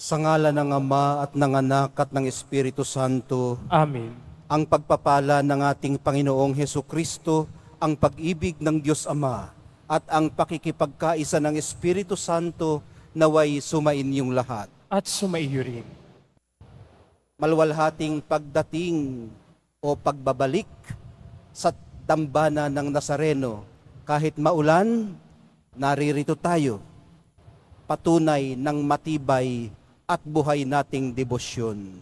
Sa ngala ng Ama at ng Anak at ng Espiritu Santo, Amen. ang pagpapala ng ating Panginoong Hesukristo, ang pag-ibig ng Diyos Ama, at ang pakikipagkaisa ng Espiritu Santo naway sumainyong lahat. At sumaiyo rin. Malwalhating pagdating o pagbabalik sa dambana ng Nazareno. Kahit maulan, naririto tayo. Patunay ng matibay at buhay nating debosyon.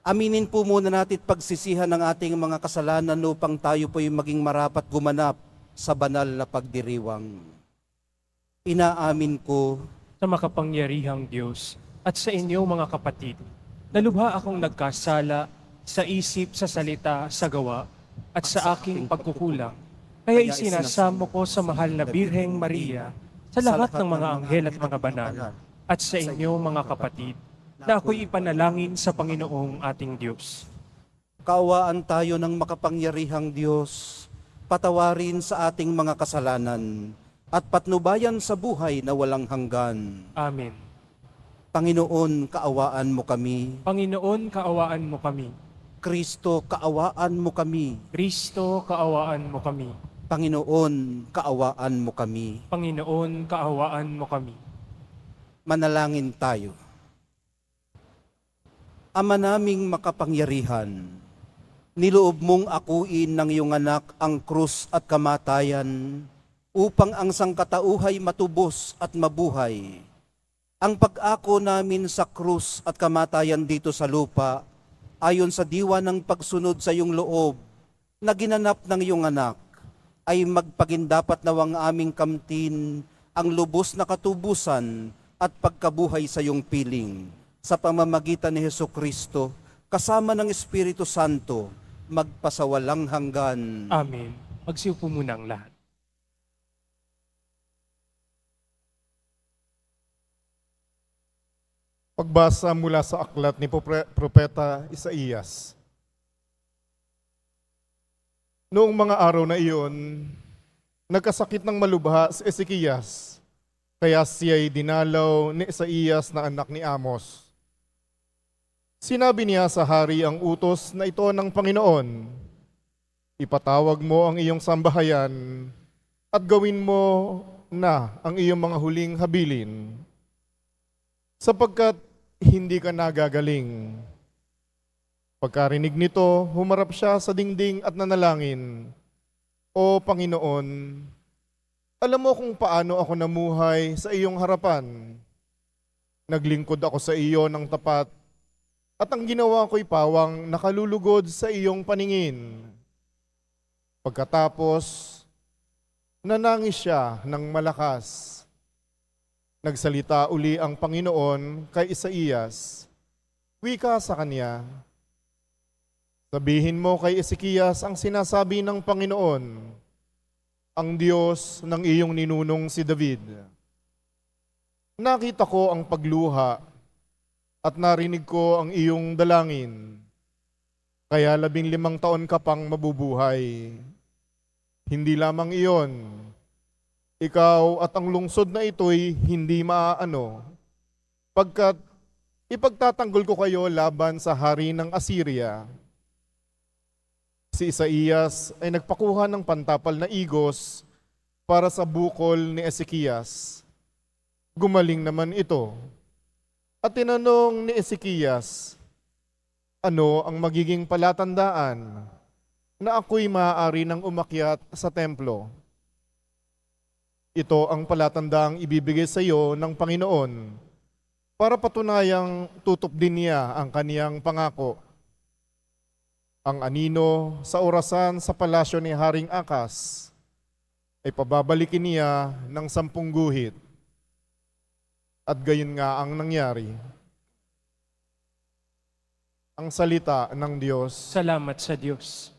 Aminin po muna natin pagsisihan ng ating mga kasalanan upang tayo po'y maging marapat gumanap sa banal na pagdiriwang. Inaamin ko Sa makapangyarihang Diyos at sa inyo mga kapatid, nalubha akong nagkasala sa isip, sa salita, sa gawa, at sa aking pagkukulang. Kaya isinasamo ko sa mahal na Birheng Maria, sa lahat ng mga anghel at mga banal, at sa inyo mga kapatid, na ako'y ipanalangin sa Panginoong ating Diyos. kaawaan tayo ng makapangyarihang Diyos, patawarin sa ating mga kasalanan, at patnubayan sa buhay na walang hanggan. Amen. Panginoon, kaawaan mo kami. Panginoon, kaawaan mo kami. Kristo, kaawaan mo kami. Kristo, kaawaan mo kami. Panginoon, kaawaan mo kami. Panginoon, kaawaan mo kami. Manalangin tayo. Ama naming makapangyarihan, niloob mong akuin ng iyong anak ang krus at kamatayan upang ang sangkatauhay matubos at mabuhay. Ang pag-ako namin sa krus at kamatayan dito sa lupa, ayon sa diwa ng pagsunod sa iyong loob na ginanap ng iyong anak, ay magpagindapat nawang aming kamtin ang lubos na katubusan at pagkabuhay sa iyong piling. Sa pamamagitan ni Hesukristo, kasama ng Espiritu Santo, magpasawalang hanggan. Amen. Magsiupo muna ang lahat. Pagbasa mula sa aklat ni Propeta Isaías. Noong mga araw na iyon, nagkasakit ng malubha si Ezekias, kaya siya'y dinalaw ni Isaías na anak ni Amos. Sinabi niya sa hari ang utos na ito ng Panginoon, ipatawag mo ang iyong sambahayan at gawin mo na ang iyong mga huling habilin, sapagkat hindi ka nagagaling. Pagkarinig nito, humarap siya sa dingding at nanalangin, O Panginoon, alam mo kung paano ako namuhay sa iyong harapan. Naglingkod ako sa iyo ng tapat, at ang ginawa ko'y pawang nakalulugod sa iyong paningin. Pagkatapos, nanangis siya ng malakas. Nagsalita uli ang Panginoon kay Isaías. Wika sa kanya, sabihin mo kay Ezekias ang sinasabi ng Panginoon, ang Diyos ng iyong ninunong si David. Nakita ko ang pagluha at narinig ko ang iyong dalangin, kaya 15 taon ka pang mabubuhay. Hindi lamang iyon, ikaw at ang lungsod na ito'y hindi maaano, pagkat ipagtatanggol ko kayo laban sa hari ng Assyria. Si Isaías ay nagpakuha ng pantapal na igos para sa bukol ni Ezekias. Gumaling naman ito. At tinanong ni Ezekias, ano ang magiging palatandaan na ako'y maaari ng umakyat sa templo? Ito ang palatandaang ibibigay sa iyo ng Panginoon para patunayang tutup din niya ang kaniyang pangako. Ang anino sa orasan sa palasyo ni Haring Akas ay pababalikin niya ng 10 guhit. At gayon nga ang nangyari. Ang salita ng Diyos. Salamat sa Diyos.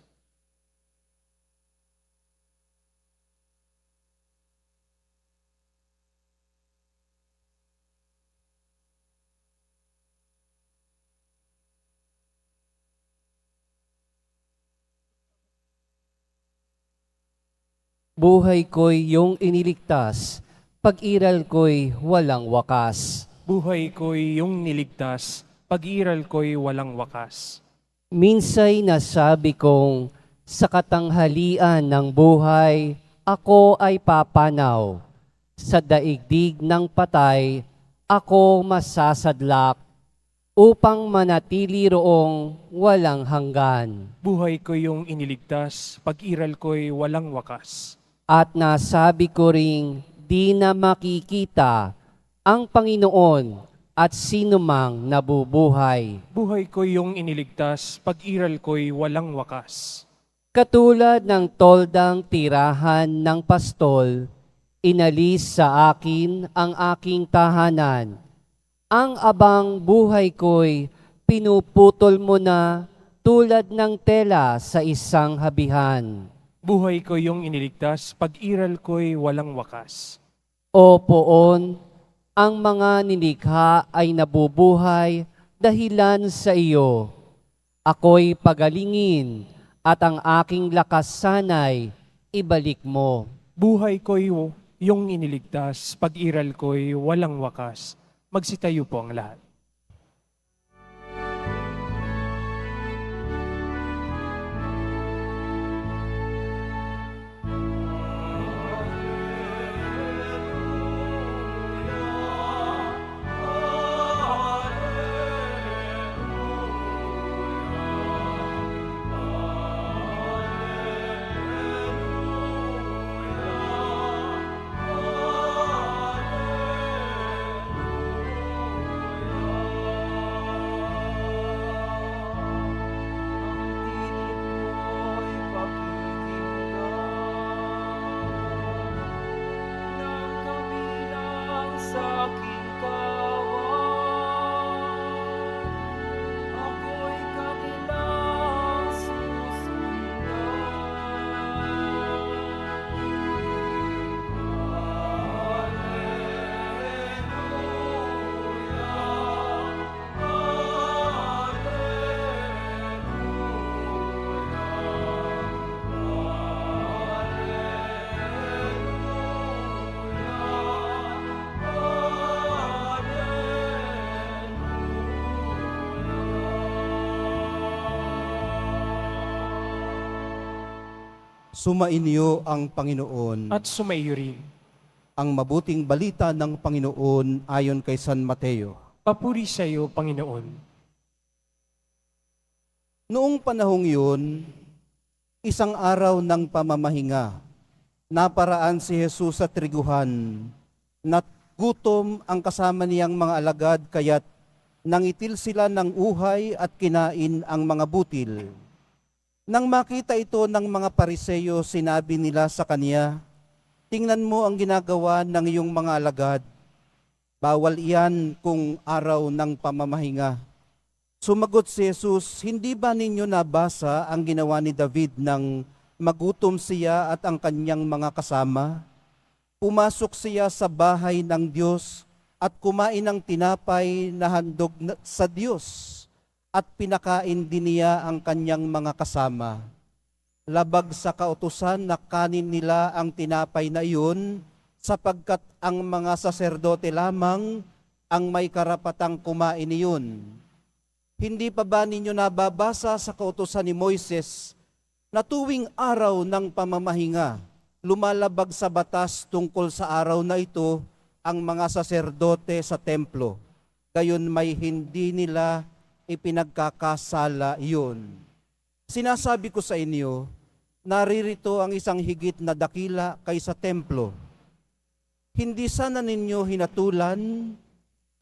Buhay ko'y iyong iniligtas, pag-iral ko'y walang wakas. Buhay ko'y iyong niligtas, pag-iral ko'y walang wakas. Minsay nasabi kong, sa katanghalian ng buhay, ako ay papanaw. Sa daigdig ng patay, ako masasadlak, upang manatili roong walang hanggan. Buhay ko'y iyong iniligtas, pag-iral ko'y walang wakas. At nasabi ko ring, di na makikita ang Panginoon at sinumang nabubuhay. Buhay ko'y iyong iniligtas, pag-iral ko'y walang wakas. Katulad ng toldang tirahan ng pastol, inalis sa akin ang aking tahanan. Ang abang buhay ko'y pinuputol mo na tulad ng tela sa isang habihan. Buhay ko'y iyong iniligtas, pag-iral ko'y walang wakas. O poon, ang mga nilikha ay nabubuhay dahilan sa iyo. Ako'y pagalingin at ang aking lakas sana'y ibalik mo. Buhay ko'y iyong iniligtas, pag-iral ko'y walang wakas. Magsitayo po ang lahat. Sumainyo ang Panginoon. At sumaiyo rin. Ang mabuting balita ng Panginoon ayon kay San Mateo. Papuri sa iyo, Panginoon. Noong panahong yun, isang araw ng pamamahinga, naparaan si Jesus sa triguhan, na gutom ang kasama niyang mga alagad, kaya't nangitil sila ng uhay at kinain ang mga butil. Nang makita ito ng mga Pariseyo, sinabi nila sa kanya, "Tingnan mo ang ginagawa ng iyong mga alagad. Bawal iyan kung araw ng pamamahinga." Sumagot si Jesus, "Hindi ba ninyo nabasa ang ginawa ni David nang magutom siya at ang kanyang mga kasama? Pumasok siya sa bahay ng Diyos at kumain ng tinapay na handog sa Diyos, at pinakain din niya ang kanyang mga kasama. Labag sa kautusan na kanin nila ang tinapay na iyon, sapagkat ang mga saserdote lamang ang may karapatang kumain iyon. Hindi pa ba ninyo nababasa sa kautusan ni Moises na tuwing araw ng pamamahinga, lumalabag sa batas tungkol sa araw na ito ang mga saserdote sa templo, gayon may hindi nila ipinagkakasala iyon. Sinasabi ko sa inyo, naririto ang isang higit na dakila kaysa templo. Hindi sana ninyo hinatulan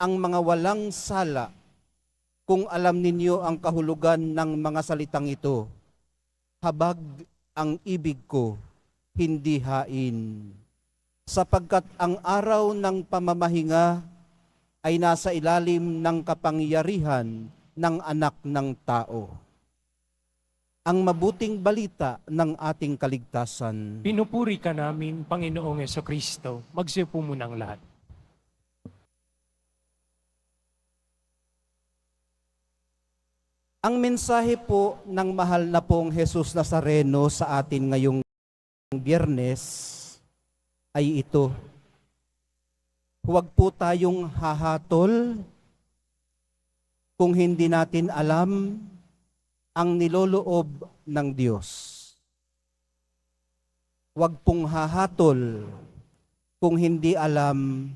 ang mga walang sala kung alam ninyo ang kahulugan ng mga salitang ito. Habag ang ibig ko, hindi hain. Sapagkat ang araw ng pamamahinga ay nasa ilalim ng kapangyarihan ng anak ng tao. Ang mabuting balita ng ating kaligtasan. Pinupuri ka namin, Panginoong Jesucristo. Magsiupo muna ang lahat. Ang mensahe po ng mahal na pong Jesus Nazareno sa atin ngayong Biyernes ay ito. Huwag po tayong hahatol kung hindi natin alam ang niloloob ng Diyos. Huwag pong hahatol kung hindi alam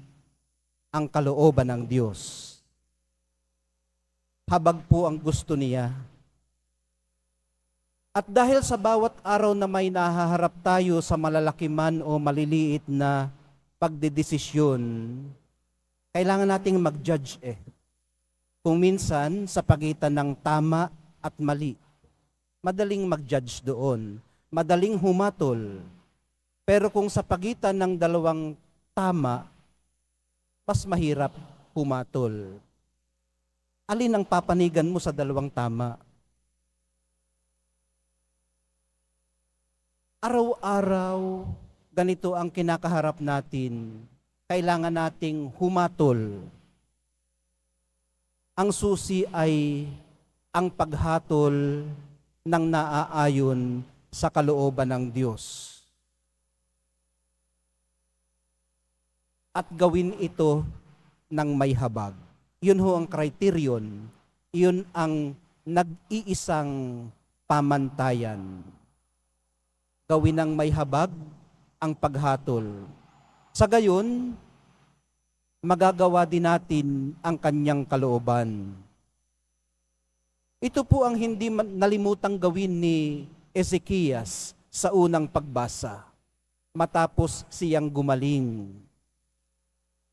ang kalooban ng Diyos. Habag po ang gusto niya. At dahil sa bawat araw na may nahaharap tayo sa malalaki man o maliliit na pagdedesisyon, kailangan nating mag-judge Kung minsan sa pagitan ng tama at mali, madaling mag-judge doon, madaling humatol. Pero kung sa pagitan ng dalawang tama, mas mahirap humatol. Alin ang papanigan mo sa dalawang tama? Araw-araw, ganito ang kinakaharap natin. Kailangan nating humatol. Ang susi ay ang paghatol ng naaayon sa kalooban ng Diyos. At gawin ito ng may habag. Yun ho ang kriterion. Yun ang nag-iisang pamantayan. Gawin ng may habag ang paghatol. Sa gayon, magagawa din natin ang kanyang kalooban. Ito po ang hindi nalimutang gawin ni Ezekias sa unang pagbasa. Matapos siyang gumaling,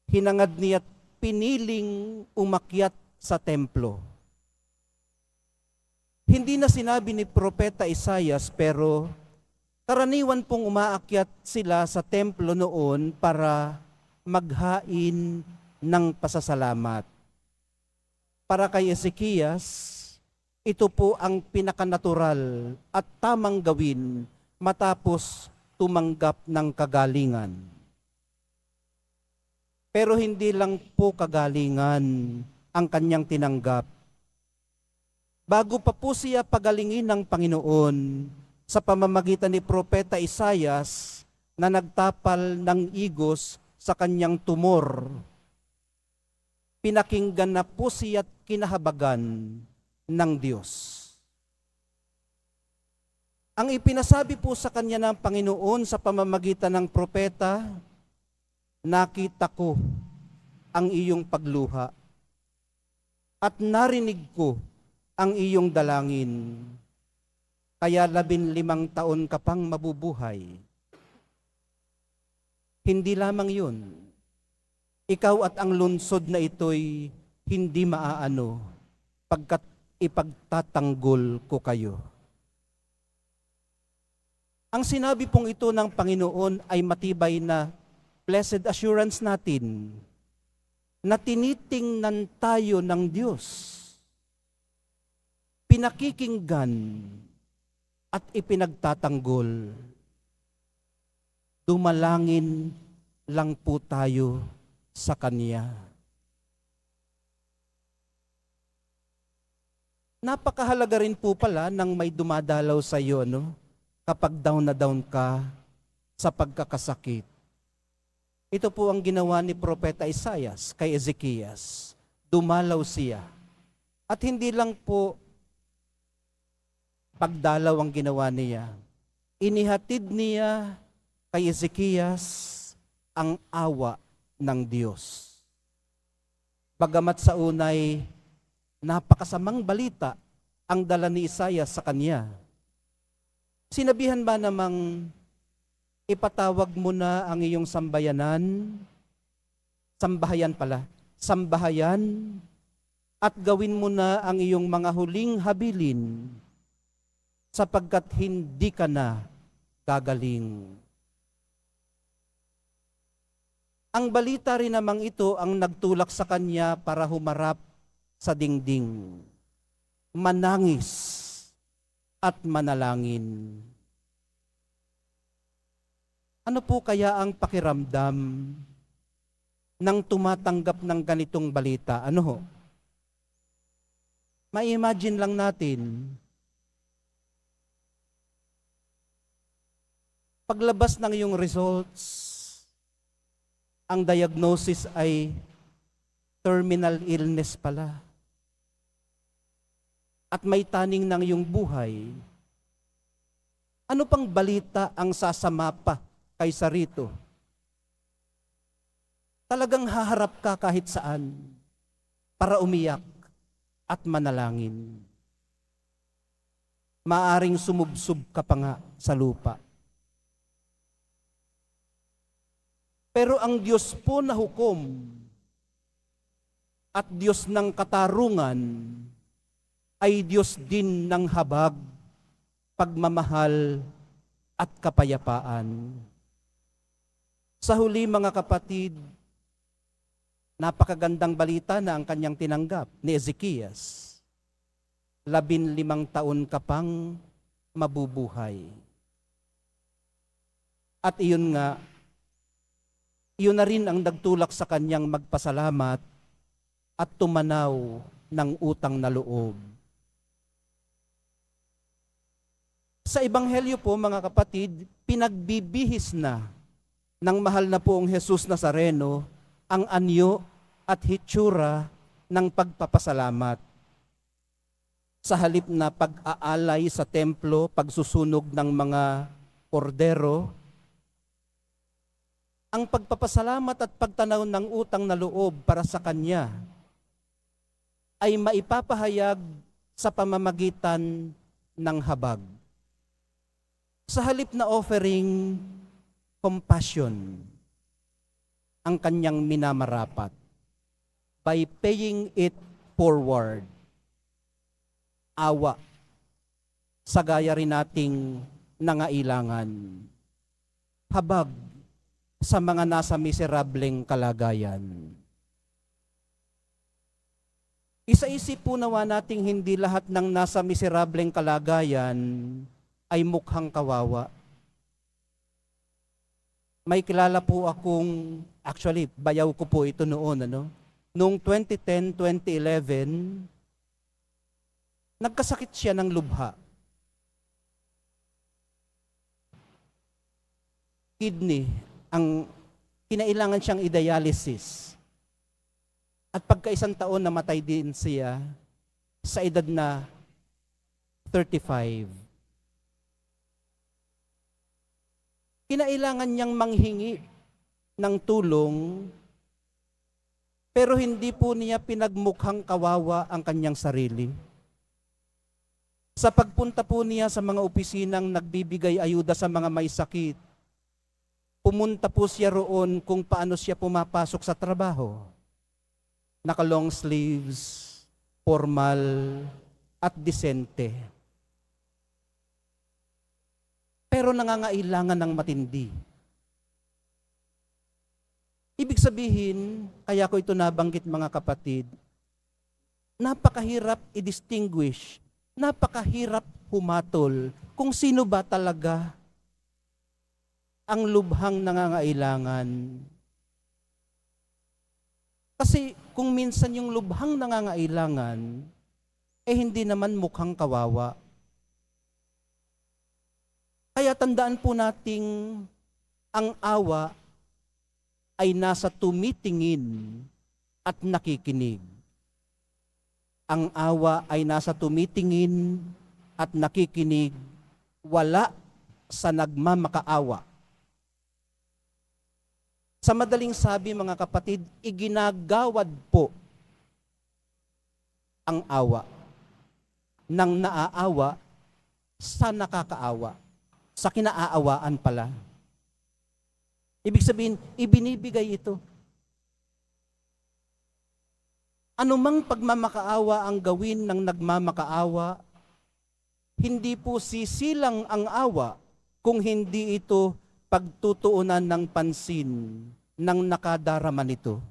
hinangad niya't piniling umakyat sa templo. Hindi na sinabi ni Propeta Isaias, pero karaniwan pong umaakyat sila sa templo noon para maghain ng pasasalamat. Para kay Ezekias, ito po ang pinakanatural at tamang gawin matapos tumanggap ng kagalingan. Pero hindi lang po kagalingan ang kanyang tinanggap. Bago pa po siya pagalingin ng Panginoon, sa pamamagitan ni Propeta Isaias na nagtapal ng igos sa kanyang tumor, pinakinggan na po siya at kinahabagan ng Diyos. Ang ipinasabi po sa kanya ng Panginoon sa pamamagitan ng propeta, nakita ko ang iyong pagluha at narinig ko ang iyong dalangin. Kaya 15 taon ka pang mabubuhay. Hindi lamang yun. Ikaw at ang lungsod na ito'y hindi maaano pagkat ipagtatanggol ko kayo. Ang sinabi pong ito ng Panginoon ay matibay na blessed assurance natin na tinitingnan tayo ng Diyos. Pinakikinggan at ipinagtatanggol. Dumalangin lang po tayo sa Kanya. Napakahalaga rin po pala nang may dumadalaw sa iyo, no? Kapag down na down ka sa pagkakasakit. Ito po ang ginawa ni Propeta Isaias kay Ezekias. Dumalaw siya. At hindi lang po pagdalaw ang ginawa niya. Inihatid niya kay Ezekias ang awa ng Diyos. Bagamat sa unay, napakasamang balita ang dala ni Isaias sa kanya. Sinabihan ba namang ipatawag mo na ang iyong sambahayan at gawin mo na ang iyong mga huling habilin sapagkat hindi ka na gagaling. Ang balita rin namang ito ang nagtulak sa kanya para humarap sa dingding, manangis at manalangin. Ano po kaya ang pakiramdam ng tumatanggap ng ganitong balita? Ano ho? Ma-imagine lang natin, paglabas ng iyong results, ang diagnosis ay terminal illness pala. At may taning ng iyong buhay, ano pang balita ang sasama pa kaysa rito? Talagang haharap ka kahit saan para umiyak at manalangin. Maaring sumubsob ka pa nga sa lupa. Pero ang Diyos po na hukom at Diyos ng katarungan ay Diyos din ng habag, pagmamahal at kapayapaan. Sa huli mga kapatid, napakagandang balita na ang kanyang tinanggap ni Ezekias. 15 taon ka pang mabubuhay. At iyon nga, iyon na rin ang nagtulak sa kanyang magpasalamat at tumanaw ng utang na loob. Sa Ebanghelyo po mga kapatid, pinagbibihis na ng mahal na poong Jesus Nazareno ang anyo at hitsura ng pagpapasalamat. Sa halip na pag-aalay sa templo, pagsusunog ng mga kordero, ang pagpapasalamat at pagtanaw ng utang na loob para sa Kanya ay maipapahayag sa pamamagitan ng habag. Sa halip na offering compassion, ang Kanyang minamarapat by paying it forward. Awa sa gaya rin nating nangailangan. Habag sa mga nasa miserableng kalagayan. Isa-isip po nawa nating hindi lahat ng nasa miserableng kalagayan ay mukhang kawawa. May kilala po akong, actually, bayaw ko po ito noon, Noong 2010, 2011, nagkasakit siya ng lubha. Kidney, ang kinailangan siyang i-dialysis. At pagka-isang taon, namatay din siya sa edad na 35. Kinailangan niyang manghingi ng tulong, pero hindi po niya pinagmukhang kawawa ang kanyang sarili. Sa pagpunta po niya sa mga opisinang nagbibigay ayuda sa mga may sakit, pumunta po siya roon kung paano siya pumapasok sa trabaho. Naka-long sleeves, formal, at disente. Pero nangangailangan ng matindi. Ibig sabihin, kaya ko ito nabanggit mga kapatid, napakahirap i-distinguish, napakahirap humatol kung sino ba talaga ang lubhang nangangailangan. Kasi kung minsan yung lubhang nangangailangan, hindi naman mukhang kawawa. Kaya tandaan po nating ang awa ay nasa tumitingin at nakikinig. Ang awa ay nasa tumitingin at nakikinig, wala sa nagmamakaawa. Sa madaling sabi mga kapatid, iginagawad po ang awa ng naaawa sa nakakaawa. Sa kinaaawaan pala. Ibig sabihin, ibinibigay ito. Anumang pagmamakaawa ang gawin ng nagmamakaawa, hindi po sisilang ang awa kung hindi ito pagtutuunan ng pansin ng nakadarama nito.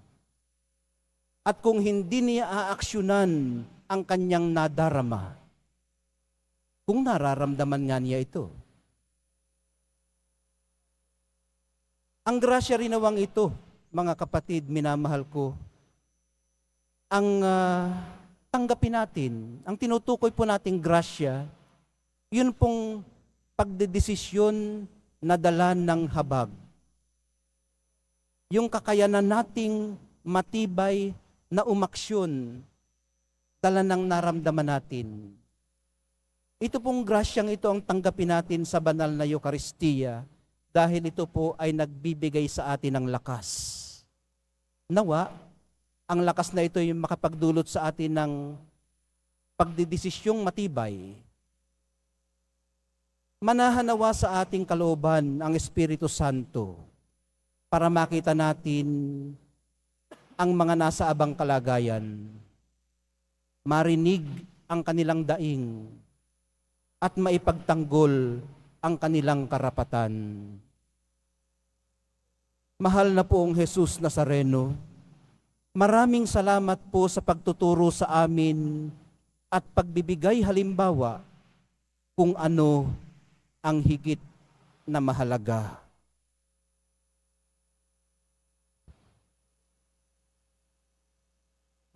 At kung hindi niya aaksyonan ang kanyang nadarama, kung nararamdaman nga niya ito. Ang grasya rinawang ito, mga kapatid, minamahal ko, ang tanggapin natin, ang tinutukoy po nating grasya, yun pong pagdedesisyon na dala ng habag. yung kakayanan nating matibay na umaksyon, dala ng naramdaman natin. Ito pong grasyang ito ang tanggapin natin sa banal na Eucharistia dahil ito po ay nagbibigay sa atin ng lakas. Nawa, ang lakas na ito ay makapagdulot sa atin ng pagdidesisyong matibay. Manahanawa sa ating kalooban ang Espiritu Santo para makita natin ang mga nasa abang kalagayan, marinig ang kanilang daing, at maipagtanggol ang kanilang karapatan. Mahal na poong Jesus Nazareno, maraming salamat po sa pagtuturo sa amin at pagbibigay halimbawa kung ano ang higit na mahalaga.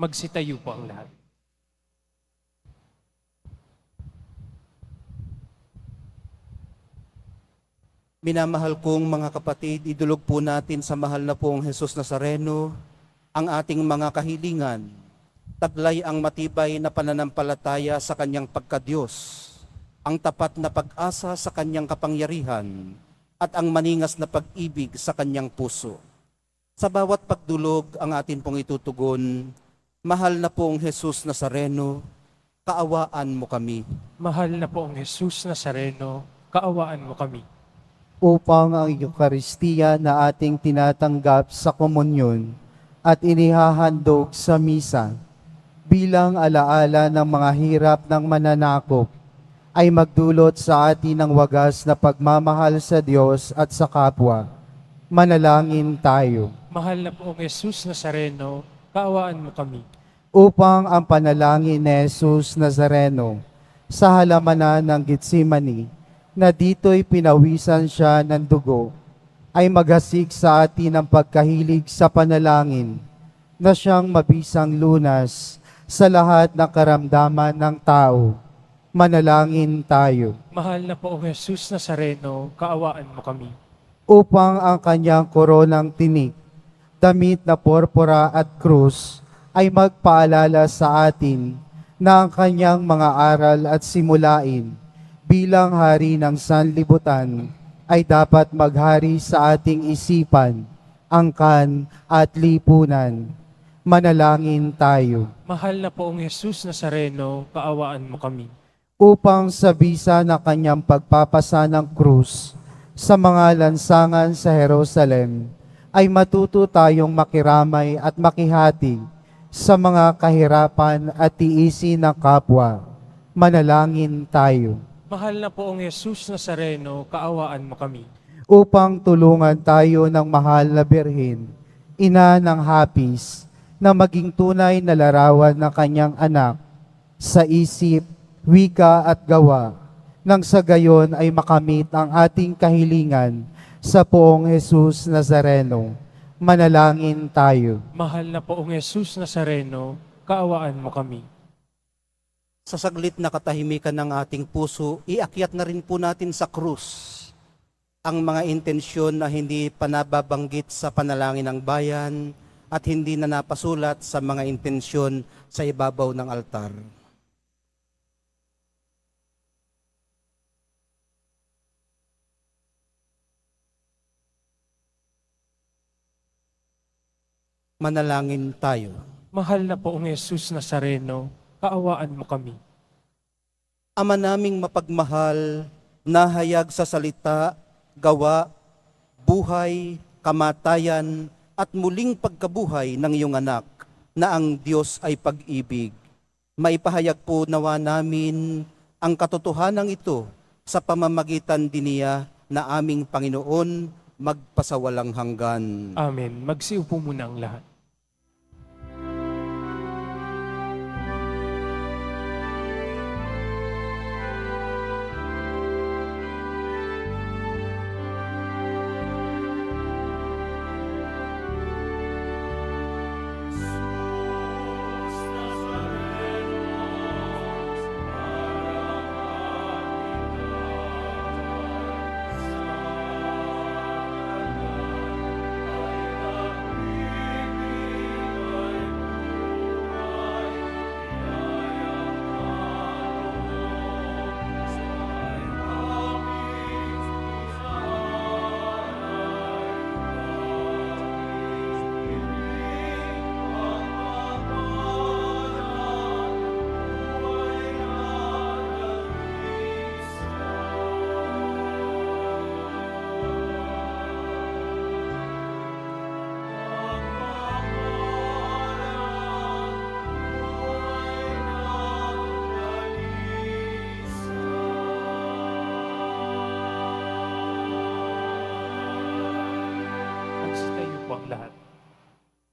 Magsitayo po ang lahat. Minamahal kong mga kapatid, idulog po natin sa mahal na pong Jesus Nazareno ang ating mga kahilingan. Taglay ang matibay na pananampalataya sa kanyang pagkadiyos, ang tapat na pag-asa sa kanyang kapangyarihan, at ang maningas na pag-ibig sa kanyang puso. Sa bawat pagdulog ang atin pong itutugon, mahal na pong Jesus Nazareno, kaawaan mo kami. Mahal na po ang Jesus Nazareno, kaawaan mo kami. Upang ang Eucharistia na ating tinatanggap sa komunyon at inihahandog sa misa bilang alaala ng mga hirap ng mananakop ay magdulot sa atin ng wagas na pagmamahal sa Diyos at sa kapwa. Manalangin tayo. Mahal na po ang Jesus Nazareno, kaawaan mo kami. Upang ang panalangin ni Jesus Nazareno sa halamanan ng Getsemani, na dito'y pinawisan siya ng dugo, ay maghasik sa atin ang pagkahilig sa panalangin na siyang mabisang lunas sa lahat ng karamdaman ng tao. Manalangin tayo. Mahal na po ang Jesus Nazareno, kaawaan mo kami. Upang ang kanyang koronang tinik, damit na porpora at krus, ay magpaalala sa atin na ang kanyang mga aral at simulain bilang hari ng sanlibutan ay dapat maghari sa ating isipan, angkan at lipunan. Manalangin tayo. Mahal na po ang Jesus Nazareno, kaawaan mo kami. Upang sa bisa na kanyang pagpapasa ng krus sa mga lansangan sa Jerusalem, ay matuto tayong makiramay at makihati sa mga kahirapan at tiisin ng kapwa. Manalangin tayo. Mahal na po ang Jesus Nazareno, kaawaan mo kami. Upang tulungan tayo ng mahal na Birhen, ina ng hapis, na maging tunay na larawan ng kanyang anak sa isip, wika at gawa, nang sa gayon ay makamit ang ating kahilingan sa poong Jesus Nazareno. Manalangin tayo. Mahal na po ang Jesus Nazareno, kaawaan mo kami. Sa saglit na katahimikan ng ating puso, iakyat na rin po natin sa krus ang mga intensyon na hindi pa nababanggit sa panalangin ng bayan at hindi na napasulat sa mga intensyon sa ibabaw ng altar. Manalangin tayo. Mahal na po ang Jesus Nazareno, kaawaan mo kami. Ama naming mapagmahal, nahayag sa salita, gawa, buhay, kamatayan, at muling pagkabuhay ng iyong anak, na ang Diyos ay pag-ibig. Maipahayag po nawa namin ang katotohanan ito sa pamamagitan din niya na aming Panginoon magpasawalang hanggan. Amen. Magsiupo muna ang lahat.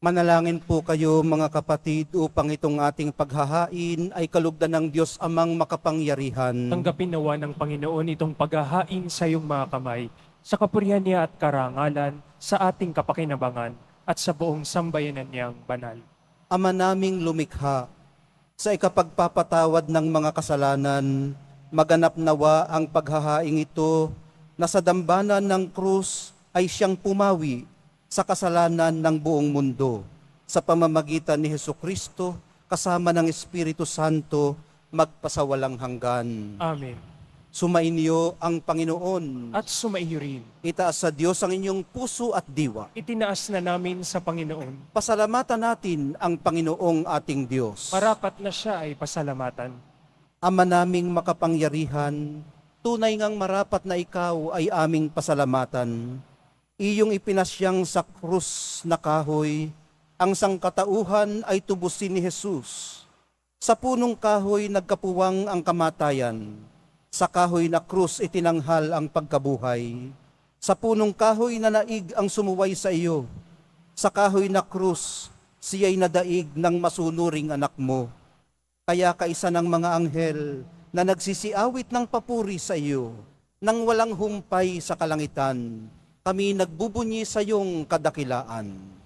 Manalangin po kayo mga kapatid upang itong ating paghahain ay kalugdan ng Diyos Amang makapangyarihan. Tanggapin nawa ng Panginoon itong paghahain sa iyong mga kamay, sa kapurihan niya at karangalan, sa ating kapakinabangan, at sa buong sambayanan niyang banal. Ama naming lumikha, sa ikapagpapatawad ng mga kasalanan, maganap nawa ang paghahaing ito na sa dambana ng krus ay siyang pumawi sa kasalanan ng buong mundo. Sa pamamagitan ni Hesukristo, kasama ng Espiritu Santo, magpasawalang hanggan. Amen. Sumainyo ang Panginoon. At sumaiyo rin. Itaas sa Diyos ang inyong puso at diwa. Itinaas na namin sa Panginoon. Pasalamatan natin ang Panginoong ating Diyos. Marapat na siya ay pasalamatan. Ama naming makapangyarihan, tunay ngang marapat na ikaw ay aming pasalamatan. Iyong ipinasyang sa krus na kahoy, ang sangkatauhan ay tubusin ni Jesus. Sa punong kahoy nagkapuwang ang kamatayan. Sa kahoy na krus itinanghal ang pagkabuhay. Sa punong kahoy na naig ang sumuway sa iyo. Sa kahoy na krus, siya'y nadaig ng masunuring anak mo. Kaya kaisa ng mga anghel na nagsisiawit ng papuri sa iyo, nang walang humpay sa kalangitan, kami nagbubunyi sa iyong kadakilaan.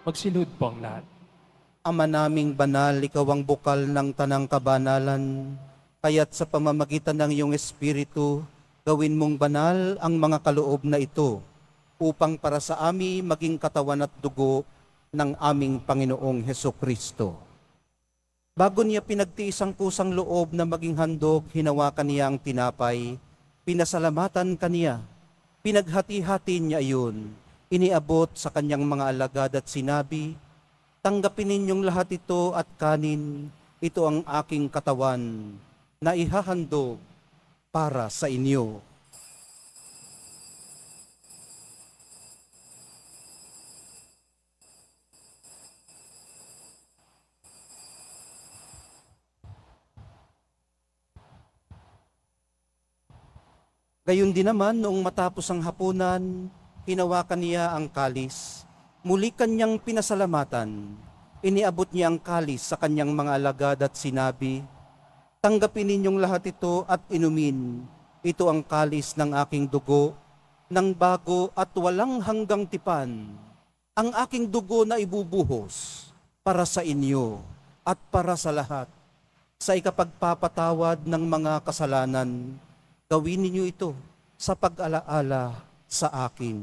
Magsilud po ang lahat. Ama naming banal, ikaw ang bukal ng tanang kabanalan, kaya't sa pamamagitan ng iyong Espiritu, gawin mong banal ang mga kaloob na ito, upang para sa amin maging katawan at dugo ng aming Panginoong Hesukristo. Bago niya pinagtiis ang kusang loob na maging handog, hinawakan niya ang tinapay, pinasalamatan kaniya, pinaghati-hati niya iyon, iniabot sa kanyang mga alagad at sinabi, tanggapin ninyong lahat ito at kanin, ito ang aking katawan na ihahandog para sa inyo. Gayon din naman, noong matapos ang hapunan, hinawakan niya ang kalis. Muli kanyang pinasalamatan. Iniabot niya ang kalis sa kanyang mga alagad at sinabi, tanggapin ninyong lahat ito at inumin. Ito ang kalis ng aking dugo, ng bago at walang hanggang tipan. Ang aking dugo na ibubuhos para sa inyo at para sa lahat. Sa ikapagpapatawad ng mga kasalanan, gawin ninyo ito sa pag-alaala sa akin.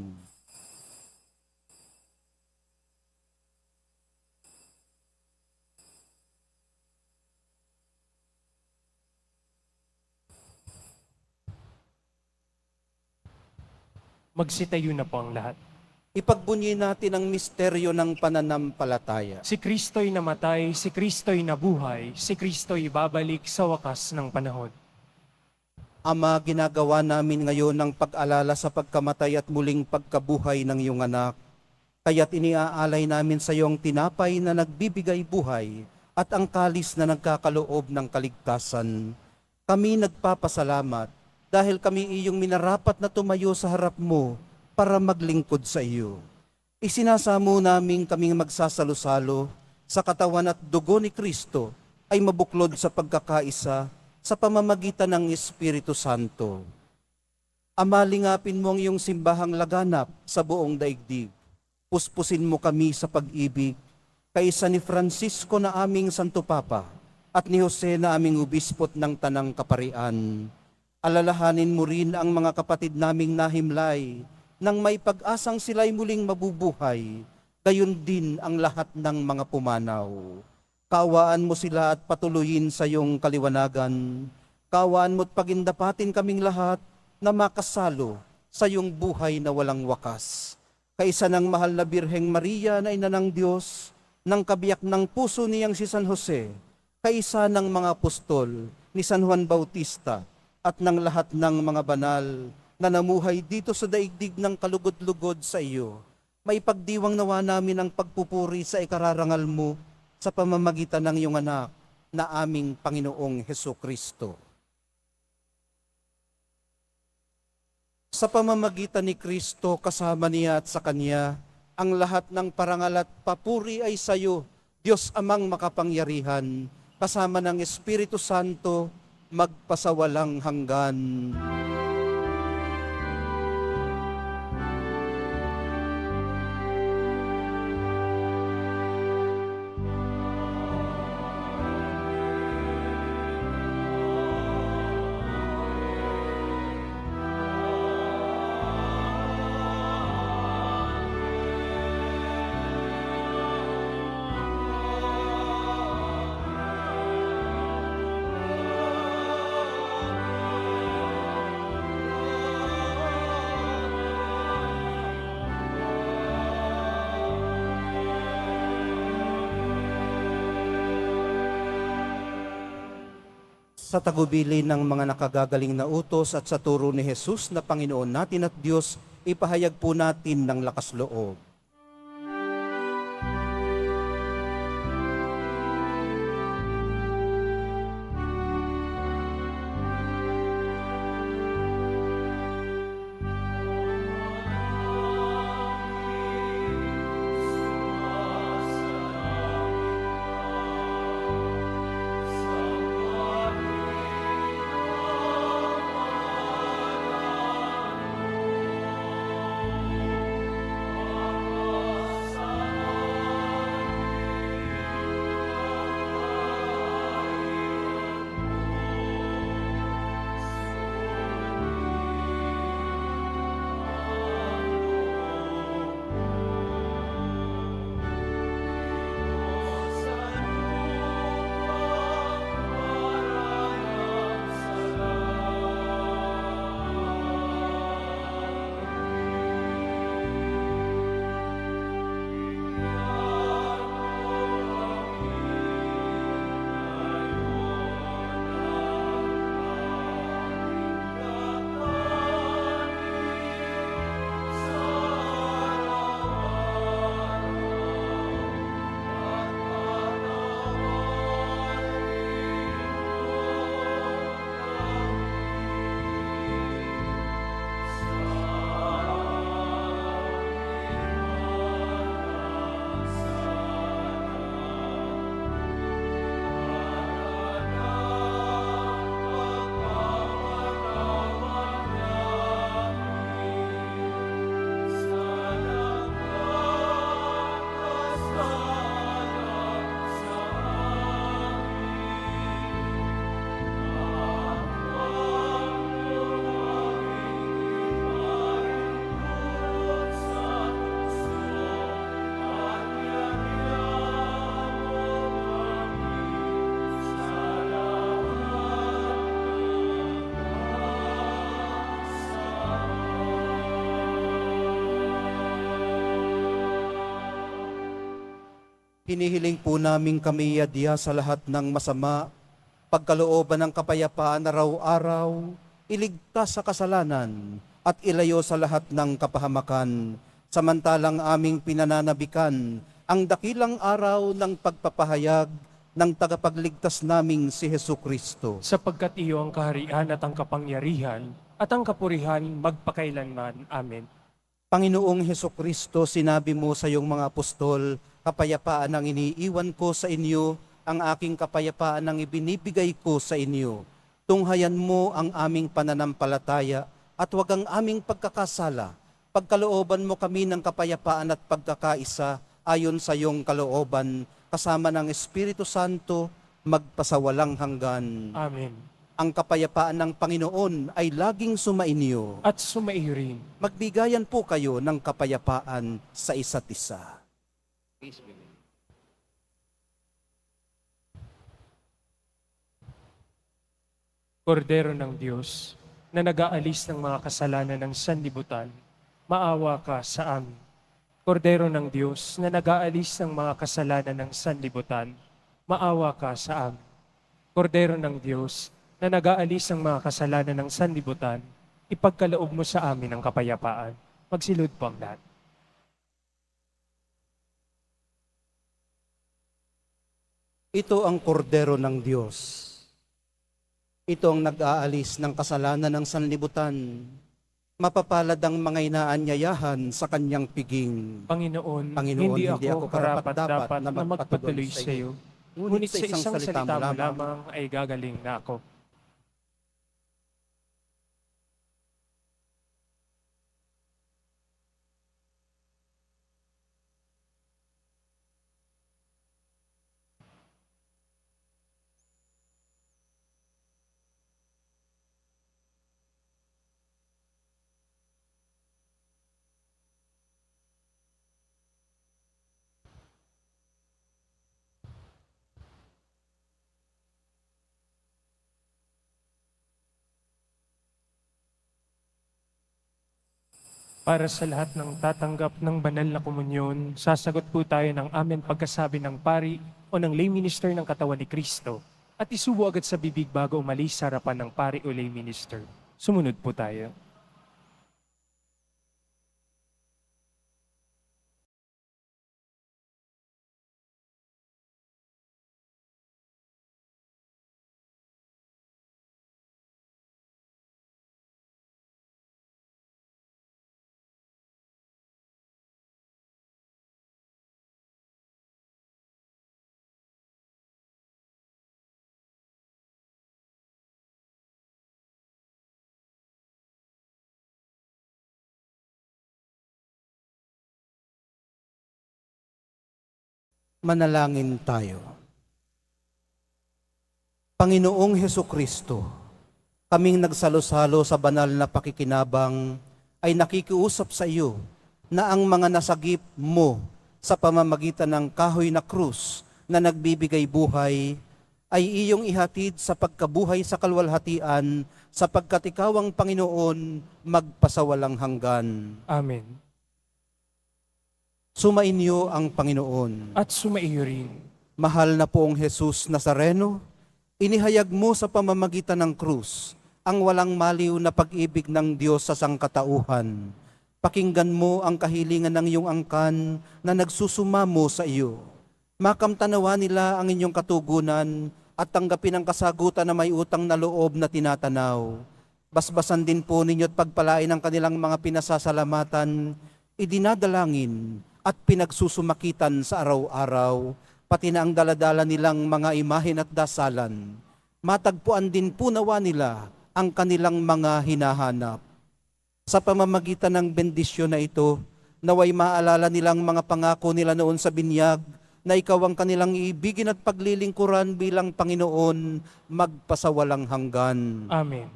Magsitayo na po ang lahat. Ipagbunyi natin ang misteryo ng pananampalataya. Si Kristo'y namatay, si Kristo'y nabuhay, si Kristo'y babalik sa wakas ng panahon. Ama, ginagawa namin ngayon ng pag-alala sa pagkamatay at muling pagkabuhay ng iyong anak. Kaya't iniaalay namin sa iyo ang tinapay na nagbibigay buhay at ang kalis na nagkakaloob ng kaligtasan. Kami nagpapasalamat dahil kami iyong minarapat na tumayo sa harap mo para maglingkod sa iyo. Isinasamo namin kaming magsasalo-salo sa katawan at dugo ni Kristo ay mabuklod sa pagkakaisa sa pamamagitan ng Espiritu Santo. Amalingapin mo ang iyong simbahang laganap sa buong daigdig. Puspusin mo kami sa pag-ibig, kaysa ni Francisco na aming Santo Papa at ni Jose na aming Obispot ng Tanang Kaparian. Alalahanin mo rin ang mga kapatid naming nahimlay, nang may pag-asang sila'y muling mabubuhay, gayon din ang lahat ng mga pumanaw. Kaawaan mo sila at patuloyin sa iyong kaliwanagan. Kaawaan mo't pagindapatin kaming lahat na makasalo sa iyong buhay na walang wakas. Kaisa ng mahal na Birheng Maria na ina ng Diyos, ng kabiyak ng puso niyang si San Jose, kaisa ng mga apostol ni San Juan Bautista at ng lahat ng mga banal na namuhay dito sa daigdig ng kalugod-lugod sa iyo. May pagdiwang nawa namin ang pagpupuri sa ikararangal mo sa pamamagitan ng iyong anak na aming Panginoong Hesukristo. Sa pamamagitan ni Kristo kasama niya at sa Kanya, ang lahat ng parangal at papuri ay sa iyo, Diyos Amang makapangyarihan, kasama ng Espiritu Santo, magpasawalang hanggan. Sa tagubili ng mga nakagagaling na utos at sa turo ni Jesus na Panginoon natin at Diyos, ipahayag po natin ng lakas loob. Hinihiling po namin kami yadya sa lahat ng masama, pagkalooban ng kapayapaan araw-araw, iligtas sa kasalanan at ilayo sa lahat ng kapahamakan, samantalang aming pinananabikan ang dakilang araw ng pagpapahayag ng tagapagligtas naming si Hesukristo. Sapagkat iyo ang kaharian at ang kapangyarihan at ang kapurihan magpakailanman. Amen. Panginoong Hesukristo, sinabi mo sa iyong mga apostol, kapayapaan ang iniiwan ko sa inyo, ang aking kapayapaan ang ibinibigay ko sa inyo. Tunghayan mo ang aming pananampalataya at huwag ang aming pagkakasala. Pagkalooban mo kami ng kapayapaan at pagkakaisa ayon sa iyong kalooban, kasama ng Espiritu Santo, magpasawalang hanggan. Amen. Ang kapayapaan ng Panginoon ay laging sumainyo. At sumaiyo rin. Magbigayan po kayo ng kapayapaan sa isa't isa. Kordero ng Diyos, na nag-aalis ng mga kasalanan ng sanlibutan, maawa ka sa amin. Kordero ng Diyos, na nag-aalis ng mga kasalanan ng sanlibutan, maawa ka sa amin. Kordero ng Diyos, na nag-aalis ng mga kasalanan ng sanlibutan, ipagkaloob mo sa amin ang kapayapaan. Magsilud po ang lahat. Ito ang kordero ng Diyos. Ito ang nag-aalis ng kasalanan ng sanlibutan. Mapapalad ang mga inaanyayahan sa kanyang piging. Panginoon, Panginoon, hindi ako karapat-dapat na magpatuloy sa iyo. Ngunit sa isang salita mo lamang ay gagaling na ako. Para sa lahat ng tatanggap ng banal na komunyon, sasagot po tayo ng amen pagkasabi ng pari o ng lay minister ng katawan ni Kristo at isubo agad sa bibig bago umalis sa harapan ng pari o lay minister. Sumunod po tayo. Manalangin tayo. Panginoong Heso Kristo, kaming nagsalo-salo sa banal na pakikinabang ay nakikiusap sa iyo na ang mga nasagip mo sa pamamagitan ng kahoy na krus na nagbibigay buhay ay iyong ihatid sa pagkabuhay sa kalwalhatian sapagkat ikaw ang Panginoon magpasawalang hanggan. Amen. Sumainyo ang Panginoon. At sumaiyo rin. Mahal na poong Jesus Nazareno, inihayag mo sa pamamagitan ng krus ang walang maliw na pag-ibig ng Diyos sa sangkatauhan. Pakinggan mo ang kahilingan ng iyong angkan na nagsusumamo sa iyo. Makamtanawa nila ang inyong katugunan at tanggapin ang kasagutan na may utang na loob na tinatanaw. Basbasan din po ninyo at pagpalain ang kanilang mga pinasasalamatan, idinadalangin at pinagsusumakitan sa araw-araw, pati na ang daladala nilang mga imahen at dasalan. Matagpuan din po nawa nila ang kanilang mga hinahanap. Sa pamamagitan ng bendisyon na ito, naway maalala nilang mga pangako nila noon sa binyag, na ikaw ang kanilang iibigin at paglilingkuran bilang Panginoon, magpasawalang hanggan. Amen.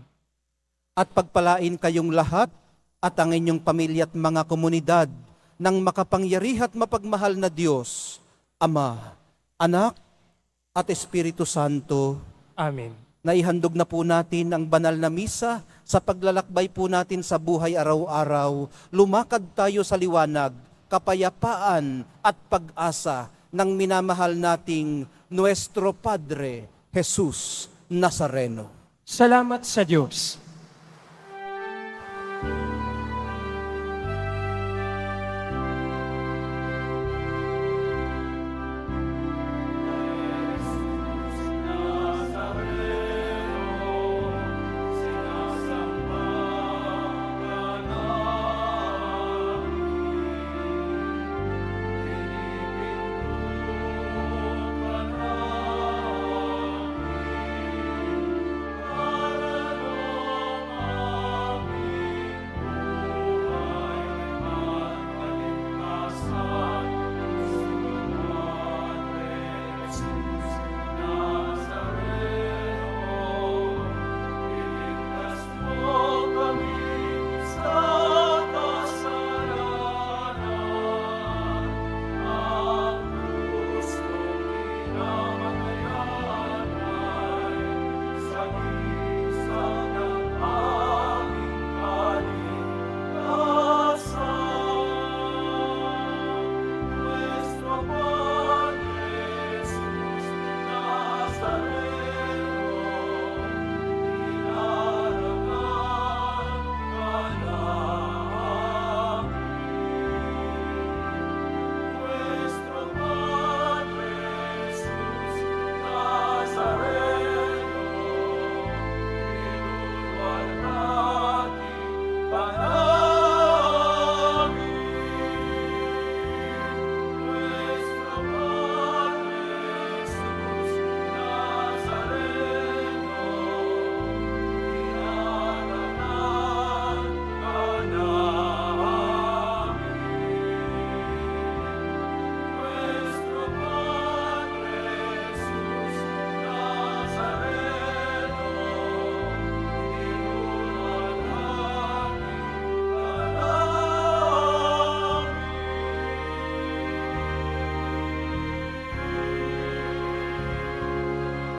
At pagpalain kayong lahat at ang inyong pamilya at mga komunidad ng makapangyarihan at mapagmahal na Diyos, Ama, Anak, at Espiritu Santo. Amen. Naihandog na po natin ang banal na misa sa paglalakbay po natin sa buhay araw-araw. Lumakad tayo sa liwanag, kapayapaan at pag-asa ng minamahal nating Nuestro Padre, Jesus Nazareno. Salamat sa Diyos.